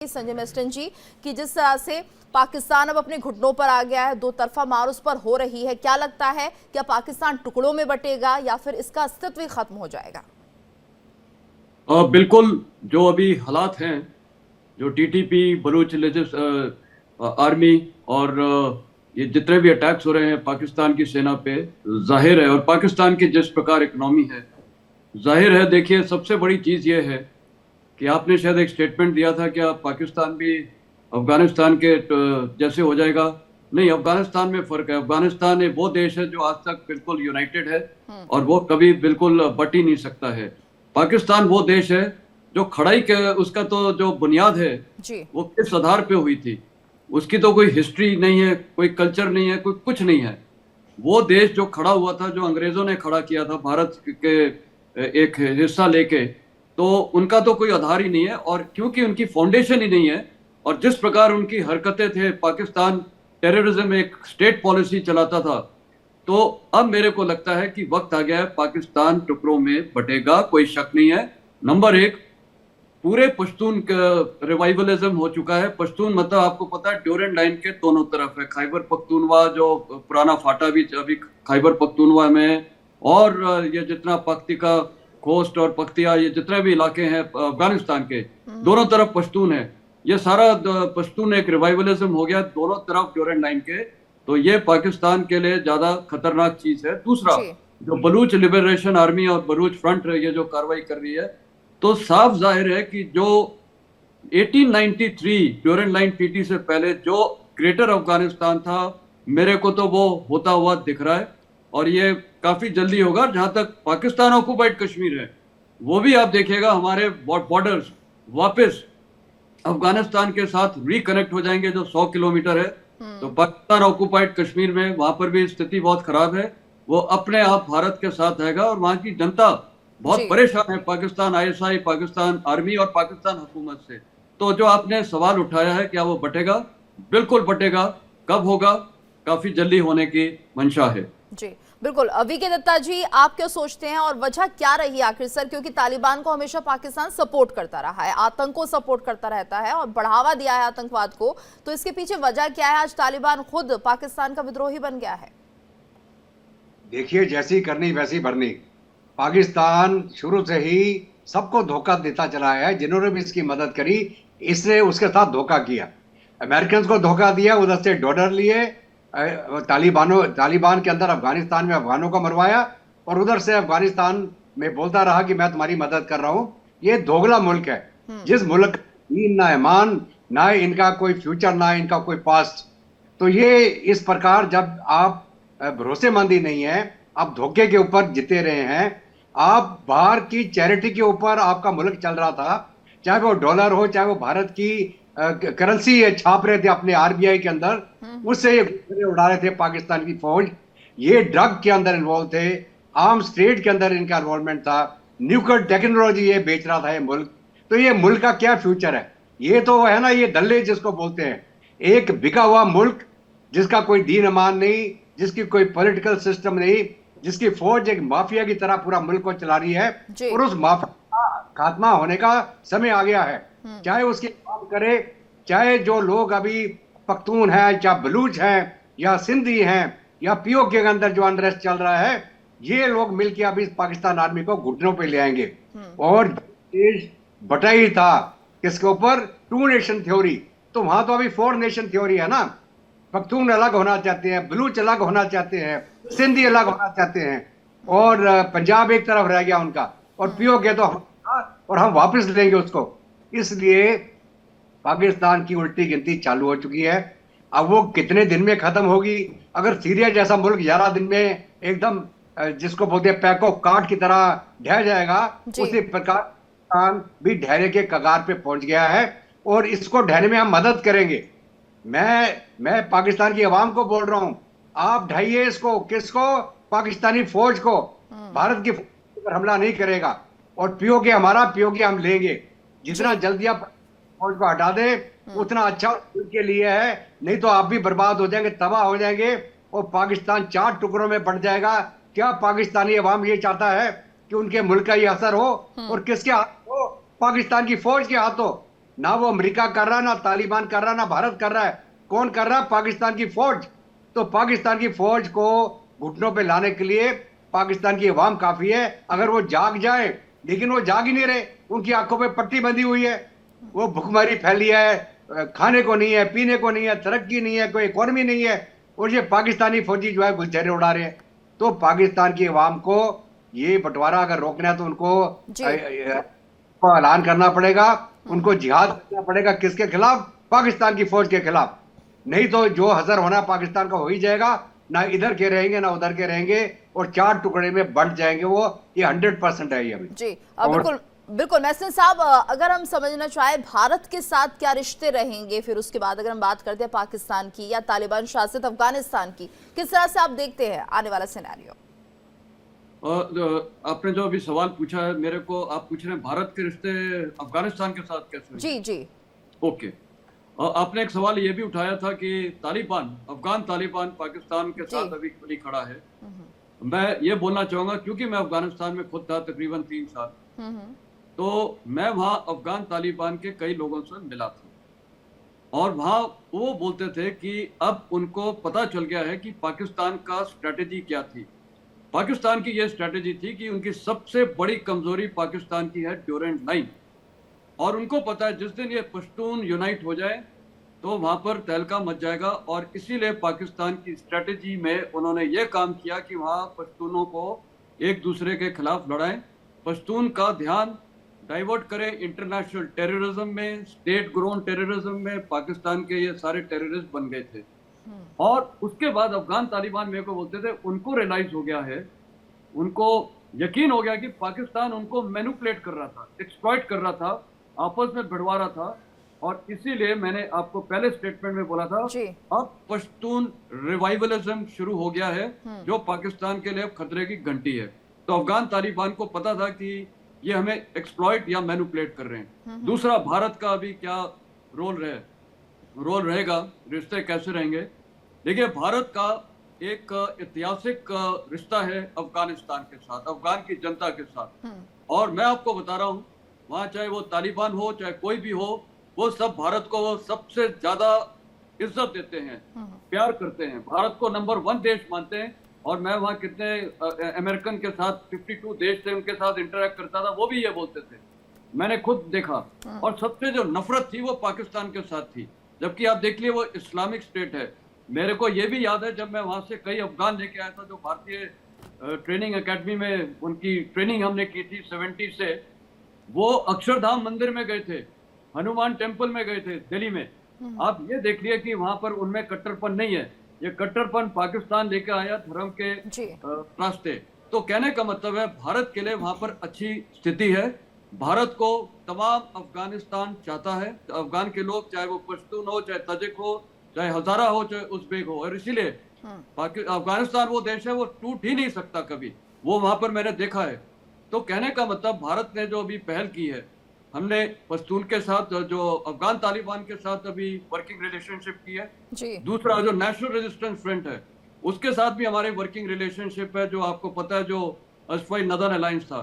Sanjay Meston जी कि जिस तरह से पाकिस्तान अब अपने घुटनों पर आ गया है, दो तरफा मार उस पर हो रही है, क्या लगता है क्या पाकिस्तान टुकड़ों में बटेगा या फिर इसका अस्तित्व ही खत्म हो जाएगा? बिल्कुल। जो अभी हालात हैं, जो टीटीपी बलूच आर्मी और ये जितने भी अटैक्स हो रहे हैं पाकिस्तान की सेना पे, जाहिर है, और पाकिस्तान की जिस प्रकार इकोनॉमी है, जाहिर है। देखिए, सबसे बड़ी चीज़ ये है कि आपने शायद एक स्टेटमेंट दिया था कि आप पाकिस्तान भी अफगानिस्तान के जैसे हो जाएगा। नहीं, अफगानिस्तान में फ़र्क है। अफगानिस्तान एक वो देश है जो आज तक बिल्कुल यूनाइटेड है और वो कभी बिल्कुल बट ही नहीं सकता है। पाकिस्तान वो देश है जो खड़ाई के उसका तो जो बुनियाद है जी। वो किस आधार पे हुई थी, उसकी तो कोई हिस्ट्री नहीं है, कोई कल्चर नहीं है, कोई कुछ नहीं है। वो देश जो खड़ा हुआ था, जो अंग्रेजों ने खड़ा किया था भारत के एक हिस्सा लेके, तो उनका तो कोई आधार ही नहीं है। और क्योंकि उनकी फाउंडेशन ही नहीं है और जिस प्रकार उनकी हरकतें थे, पाकिस्तान टेररिज्म एक स्टेट पॉलिसी चलाता था, तो अब मेरे को लगता है कि वक्त आ गया है, पाकिस्तान टुकड़ों में बटेगा, कोई शक नहीं है। नंबर एक, पूरे पश्तून का रिवाइवलिज्म हो चुका है। पश्तून मतलब आपको पता है ड्यूरेंट लाइन के दोनों तरफ है। खैबर पख्तूनवा जो पुराना फाटा भी अभी खैबर पख्तूनवा में है, और ये जितना पख्तिका कोस्ट और पख्तिया, ये जितने भी इलाके हैं अफगानिस्तान के, दोनों तरफ पश्तून है। ये सारा पश्तून एक रिवाइवलिज्म हो गया दोनों तरफ ड्यूरेंट लाइन के। तो ये पाकिस्तान के लिए ज्यादा खतरनाक चीज है। दूसरा, जी। जो बलूच लिबरेशन आर्मी और बलूच फ्रंट ये जो कार्रवाई कर रही है, तो साफ जाहिर है कि जो 1893 ड्यूरेंट लाइन ट्रीटी से पहले जो ग्रेटर अफगानिस्तान था, मेरे को तो वो होता हुआ दिख रहा है और ये काफी जल्दी होगा। जहां तक पाकिस्तान ऑक्युपाइड कश्मीर है, वो भी आप देखिएगा हमारे बॉर्डर्स वापस अफगानिस्तान के साथ रिकनेक्ट हो जाएंगे, जो 100 किलोमीटर है। तो पाकिस्तान ऑक्युपाइड कश्मीर में वहां पर भी स्थिति बहुत खराब है। वो अपने आप भारत के साथ आएगा और वहां की जनता बहुत जी। परेशान है पाकिस्तान आईएसआई, पाकिस्तान आर्मी और पाकिस्तान हुकूमत से। तो जो आपने सवाल उठाया है क्या वो बटेगा, बिल्कुल बटेगा। कब होगा? काफी जल्दी होने की मंशा है। जी बिल्कुल। वीके दत्ता जी, आप क्या सोचते हैं और वजह क्या रही आखिर सर? क्योंकि तालिबान को हमेशा पाकिस्तान सपोर्ट करता रहा है, आतंक को सपोर्ट करता रहता है और बढ़ावा दिया है आतंकवाद को, तो इसके पीछे वजह क्या है? आज तालिबान खुद पाकिस्तान का विद्रोही बन गया है। देखिए, जैसी करनी वैसी भरनी। पाकिस्तान शुरू से ही सबको धोखा देता चला है। जिन्होंने भी इसकी मदद करी, इसने उसके साथ धोखा किया। अमेरिकन को धोखा दिया, उधर से डॉलर लिए, तालिबान के अंदर अफगानिस्तान में अफगानों को मरवाया और उधर से अफगानिस्तान में बोलता रहा कि मैं तुम्हारी मदद कर रहा हूं। ये दोगला मुल्क है। जिस मुल्क दीन ना ईमान, ना इनका कोई फ्यूचर, ना इनका कोई पास्ट। तो ये इस प्रकार जब आप भरोसेमंद ही नहीं है, आप धोखे के ऊपर जीते रहे हैं। आप बाहर की चैरिटी के ऊपर आपका मुल्क चल रहा था, चाहे वो डॉलर हो, चाहे वो भारत की करेंसी छाप रहे थे अपने आरबीआई के अंदर, उससे ये उड़ा रहे थे पाकिस्तान की फौज। ये ड्रग के अंदर इन्वॉल्व थे, आर्म्स ट्रेड के अंदर इनका इन्वॉल्वमेंट था, न्यूक्लियर टेक्नोलॉजी ये बेच रहा था ये मुल्क। तो ये मुल्क का क्या फ्यूचर है? ये तो है ना, ये दल्ले जिसको बोलते हैं, एक बिका हुआ मुल्क जिसका कोई दीन ईमान नहीं, जिसकी कोई पॉलिटिकल सिस्टम नहीं, जिसकी फौज एक माफिया की तरह पूरा मुल्क को चला रही है। और उस माफिया का खात्मा होने का समय आ गया है। चाहे उसकी बात करे, चाहे जो लोग अभी पख्तून हैं, चाहे बलूच हैं, या सिंधी हैं, या पीओके के अंदर जो अनरेस्ट चल रहा है, ये लोग मिलकर अभी पाकिस्तान आर्मी को घुटनों पे ले आएंगे। और देश बटा ही था किसके ऊपर? 2 नेशन थ्योरी। तो वहां तो अभी 4 नेशन थ्योरी है ना। पख्तून अलग होना चाहते हैं, बलूच अलग होना चाहते हैं, सिंधी अलग होना चाहते हैं, और पंजाब एक तरफ रह गया उनका, और पीओके तो और हम वापस लेंगे उसको। इसलिए पाकिस्तान की उल्टी गिनती चालू हो चुकी है। अब वो कितने दिन में खत्म होगी? अगर सीरिया जैसा मुल्क 11 दिन में एकदम जिसको बोलते हैं पैको काट की तरह ढह जाएगा, उसी प्रकार पाकिस्तान भी ढहने के कगार पे पहुंच गया है और इसको ढहने में हम मदद करेंगे। मैं पाकिस्तान की आवाम को बोल रहा हूं, आप ढाइए इसको। किसको? पाकिस्तानी फौज को। भारत की फौज पर हमला नहीं करेगा और पीओके हमारा, पीओके हम लेंगे। जितना जल्दी आप फौज को हटा दे उतना अच्छा उनके लिए है। नहीं तो आप भी बर्बाद हो जाएंगे, तबाह हो जाएंगे और पाकिस्तान 4 टुकड़ों में बढ़ जाएगा। क्या पाकिस्तानी अवाम ये चाहता है कि उनके मुल्क का ये असर हो? और किसके हाथ हो? पाकिस्तान की फौज के हाथों। ना वो अमेरिका कर रहा, ना तालिबान कर रहा, ना भारत कर रहा है। कौन कर रहा है? पाकिस्तान की फौज। तो पाकिस्तान की फौज को घुटनों पे लाने के लिए पाकिस्तान की अवाम काफी है। अगर वो जाग जाए, लेकिन वो जाग ही नहीं रहे, उनकी आंखों पे पट्टी बंधी हुई है, वो भुखमरी फैली है, खाने को नहीं है, पीने को नहीं है, तरक्की नहीं है, कोई इकोनॉमी नहीं है, और ये पाकिस्तानी फौजी जो है गुलछरे उड़ा रहे हैं। तो पाकिस्तान की अवाम को ये बंटवारा अगर रोकना है तो उनको जी ऐलान करना पड़ेगा, उनको जिहाद करना पड़ेगा। किसके खिलाफ? पाकिस्तान की फौज के खिलाफ। नहीं तो जो हजर होना पाकिस्तान का हो ही जाएगा, ना इधर के रहेंगे ना उधर के रहेंगे, और चार टुकड़े में बंट जाएंगे वो। ये 100% है ये अभी। जी बिल्कुल बिल्कुल। महसिन साहब, अगर हम समझना चाहे भारत के साथ क्या रिश्ते रहेंगे, फिर उसके बाद अगर हम बात करते हैं पाकिस्तान की या तालिबान शासित अफगानिस्तान की, किस तरह से आप देखते हैं आने वाला सिनेरियो? आपने जो अभी सवाल पूछा है मेरे को, आप पूछ रहे हैं भारत के रिश्ते अफगानिस्तान के साथ कैसे होंगे? जी जी ओके। आपने एक सवाल ये भी उठाया था कि तालिबान, अफगान तालिबान पाकिस्तान के साथ अभी खुली खड़ा है। मैं ये बोलना चाहूंगा, क्योंकि मैं अफगानिस्तान में खुद था तकरीबन 3 साल, तो मैं वहां अफगान तालिबान के कई लोगों से मिला था, और वहां वो बोलते थे कि अब उनको पता चल गया है कि पाकिस्तान का स्ट्रेटेजी क्या थी। पाकिस्तान की यह स्ट्रेटेजी थी कि उनकी सबसे बड़ी कमजोरी पाकिस्तान की है ड्यूरेंट लाइन, और उनको पता है जिस दिन ये पश्तून यूनाइट हो जाए तो वहां पर तहलका मच जाएगा, और इसीलिए पाकिस्तान की स्ट्रेटेजी में उन्होंने ये काम किया कि वहां पश्तूनों को एक दूसरे के खिलाफ लड़ाएं, पश्तून का ध्यान डाइवर्ट करें इंटरनेशनल टेररिज्म में, स्टेट ग्रोन टेररिज्म में। पाकिस्तान के ये सारे टेररिस्ट बन गए थे। और उसके बाद अफगान तालिबान मेरे को बोलते थे उनको रियलाइज हो गया है, उनको यकीन हो गया कि पाकिस्तान उनको मैनिपुलेट कर रहा था, एक्सप्लॉइट कर रहा था, आपस में भिड़वा रहा था, और इसीलिए मैंने आपको पहले स्टेटमेंट में बोला था अब पश्तून रिवाइवलिज्म शुरू हो गया है, जो पाकिस्तान के लिए अब खतरे की घंटी है। तो अफगान तालिबान को पता था कि ये हमें एक्सप्लॉइट या मैनिपुलेट कर रहे हैं। दूसरा, भारत का अभी क्या रोल रहेगा, रिश्ते कैसे रहेंगे? देखिए, भारत का एक ऐतिहासिक रिश्ता है अफगानिस्तान के साथ, अफगान की जनता के साथ। और मैं आपको बता रहा हूँ, वहाँ चाहे वो तालिबान हो चाहे कोई भी हो, वो सब भारत को वो सबसे ज्यादा इज्जत देते हैं, प्यार करते हैं, भारत को नंबर 1 देश मानते हैं। और मैं वहाँ कितने अमेरिकन के साथ 52 देश थे, उनके साथ इंटरेक्ट करता था, वो भी ये बोलते थे, मैंने खुद देखा। और सबसे जो नफरत थी वो पाकिस्तान के साथ थी, जबकि आप देख लिए वो इस्लामिक स्टेट है। मेरे को ये भी याद है जब मैं वहां से कई अफगान लेके आया था जो भारतीय ट्रेनिंग एकेडमी में उनकी ट्रेनिंग हमने की थी 70 से, वो अक्षरधाम मंदिर में गए थे, हनुमान टेम्पल में गए थे दिल्ली में। आप ये देख लिए कि वहां पर उनमें कट्टरपन नहीं है, ये कट्टरपन पाकिस्तान लेके आया धर्म के रास्ते। तो कहने का मतलब है भारत के लिए वहां पर अच्छी स्थिति है, भारत को तमाम अफगानिस्तान चाहता है, अफगान के लोग, चाहे वो पश्तून हो, चाहे तजिक हो, चाहे हजारा हो, चाहे उज़्बेक हो। और इसीलिए अफगानिस्तान वो देश है, वो टूट ही नहीं सकता कभी, वो वहां पर मैंने देखा है। तो कहने का मतलब भारत ने जो अभी पहल की है, हमने पश्तून के साथ, जो अफगान तालिबान के साथ अभी वर्किंग रिलेशनशिप की है। दूसरा, जो नेशनल रेजिस्टेंस फ्रंट है उसके साथ भी हमारे वर्किंग रिलेशनशिप है, जो आपको पता है, जो असफाई नदर्न अलायंस था।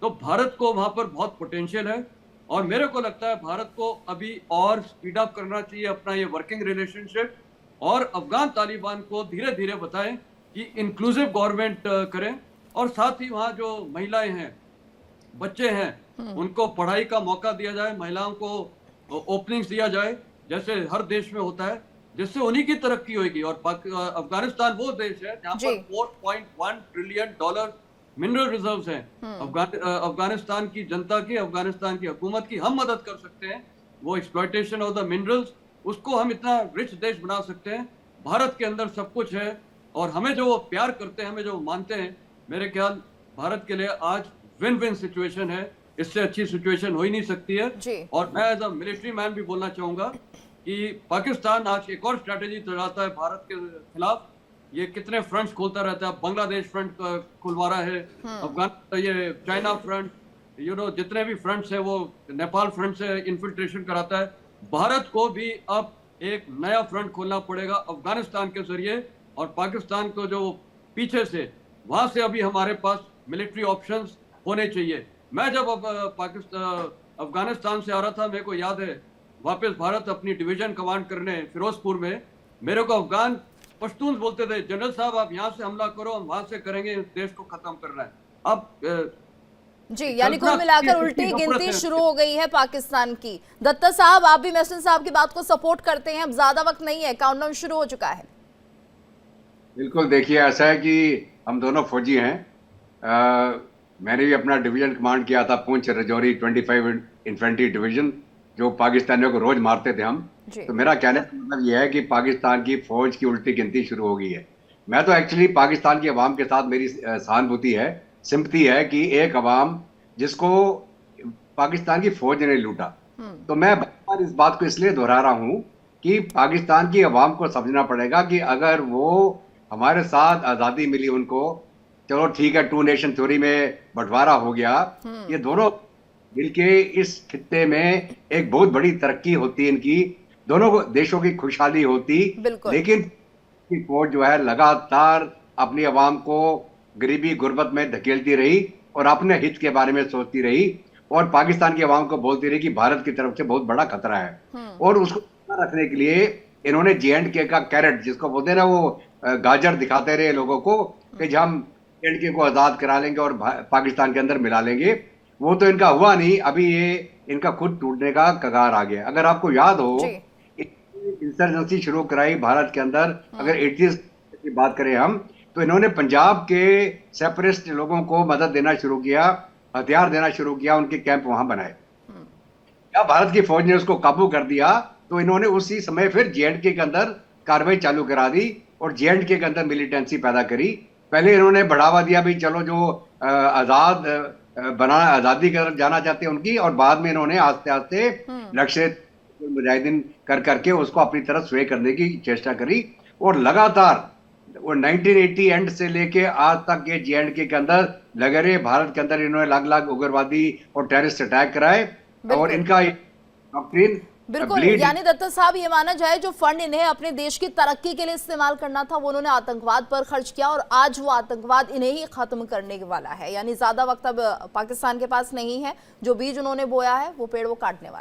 तो भारत को वहां पर बहुत पोटेंशियल है, और मेरे को लगता है भारत को अभी और स्पीड अप करना चाहिए अपना ये वर्किंग रिलेशनशिप, और अफगान तालिबान को धीरे धीरे बताएं कि इंक्लूसिव गवर्नमेंट करें, और साथ ही वहाँ जो महिलाएं हैं, बच्चे हैं, उनको पढ़ाई का मौका दिया जाए, महिलाओं को ओपनिंग्स दिया जाए जैसे हर देश में होता है, जिससे उन्हीं की तरक्की होगी। और अफगानिस्तान वो देश है जहाँ पर $4.1 ट्रिलियन मिनरल रिजर्व्स हैं। अफगानिस्तान की जनता की, अफगानिस्तान की हुकूमत की हम मदद कर सकते हैं, वो एक्सप्लॉयटेशन ऑफ द मिनरल्स, उसको हम इतना रिच देश बना सकते हैं। भारत के अंदर सब कुछ है, और हमें जो वो प्यार करते हैं, हमें जो मानते हैं, मेरे ख्याल भारत के लिए आज विन विन सिचुएशन है, इससे अच्छी सिचुएशन हो ही नहीं सकती है। और मैं एज अ मिलिट्री मैन भी बोलना चाहूंगा कि पाकिस्तान आज एक और स्ट्रैटेजी चलाता है भारत के खिलाफ, ये कितने फ्रंट्स खोलता रहता है, बांग्लादेश फ्रंट खुलवा रहा है, अफगान, ये चाइना फ्रंट, जितने भी फ्रंट्स है, वो नेपाल फ्रंट से इन्फिल्ट्रेशन कराता है। भारत को भी अब एक नया फ्रंट खोलना पड़ेगा अफगानिस्तान के जरिए, और पाकिस्तान को जो पीछे से, वहां से अभी हमारे पास मिलिट्री ऑप्शंस होने चाहिए। मैं जब अफगानिस्तान से आ रहा था, मेरे को याद है वापस भारत अपनी डिवीजन कमांड करने फिरोजपुर में, मेरे को अफगान पश्तून बोलते थे, जनरल साहब आप यहाँ से हमला करो, हम वहां से करेंगे, इस देश को खत्म करना है। अब जी, यानी कुल मिलाकर उल्टी गिनती शुरू हो गई है पाकिस्तान की। दत्ता साहब, आप भी महसन साहब की बात को सपोर्ट करते हैं, अब ज्यादा वक्त नहीं है, काउंटडाउन शुरू हो चुका है। बिल्कुल, देखिए ऐसा है कि हम दोनों फौजी हैं। मैंने भी अपना डिवीजन कमांड किया था, पुंछ रजौरी 25 इन्फेंट्री डिवीजन, जो पाकिस्तानियों को रोज मारते थे हम। तो मेरा कहने का मतलब यह है कि पाकिस्तान की फौज की उल्टी गिनती शुरू हो गई है। मैं तो एक्चुअली पाकिस्तान की अवाम के साथ मेरी सहानुभूति है, सिंपथी है कि एक अवाम जिसको पाकिस्तान की फौज ने लूटा। तो मैं बार इस बात को इसलिए दोहरा रहा हूं कि पाकिस्तान की अवाम को समझना पड़ेगा कि अगर वो हमारे साथ आज़ादी मिली उनको, चलो ठीक है, 2 नेशन थ्योरी में बंटवारा हो गया, ये दोनों मिलके इस खित्ते में एक बहुत बड़ी तरक्की होती, इनकी दोनों देशों की खुशहाली होती। लेकिन फौज जो है लगातार अपनी अवाम को गरीबी गुर्बत में धकेलती रही और अपने हित के बारे में सोचती रही और पाकिस्तान की अवाम को बोलती रही कि भारत की तरफ से बहुत बड़ा खतरा है। और उसको रखने के लिए इन्होंने J&K का कैरेट, जिसको बोलते हैं ना, वो गाजर दिखाते रहे लोगों को कि हम J&K को आजाद करा लेंगे और पाकिस्तान के अंदर मिला लेंगे। वो तो इनका हुआ नहीं, अभी ये इनका खुद टूटने का कगार आ गया। अगर आपको याद हो, इंसर्जेंसी शुरू कराई भारत के अंदर, अगर 80s की बात करें हम, तो इन्होंने पंजाब के सेपरेटिस्ट लोगों को मदद देना शुरू किया, हथियार देना शुरू किया, उनके कैंप वहां बनाए। क्या भारत की फौज ने उसको काबू कर दिया, तो इन्होंने उसी समय फिर J&K के अंदर कार्रवाई चालू करा दी और J&K के अंदर मिलिटेंसी पैदा करी। पहले इन्होंने बढ़ावा दिया भी चलो जो आजादी कर जाना चाहते हैं उनकी, और बाद में इन्होंने आस्ते आस्ते लश्कर मुजाहिदीन कर करके उसको अपनी तरफ स्वे करने की चेष्टा करी। और लगातार वो 1980 एंड से लेके आज तक ये J&K के अंदर लगे रहे। भारत के अंदर इन्होंने अलग-अलग उग्रवादी और टेररिस्ट अटैक कराए और इनका डॉक्ट्रिन बिल्कुल, यानी दत्ता साहब ये माना जाए जो फंड इन्हें अपने देश की तरक्की के लिए इस्तेमाल करना था वो उन्होंने आतंकवाद पर खर्च किया और आज वो आतंकवाद इन्हें ही खत्म करने वाला है। यानी ज्यादा वक्त अब पाकिस्तान के पास नहीं है, जो बीज उन्होंने बोया है वो पेड़ वो काटने वाला है।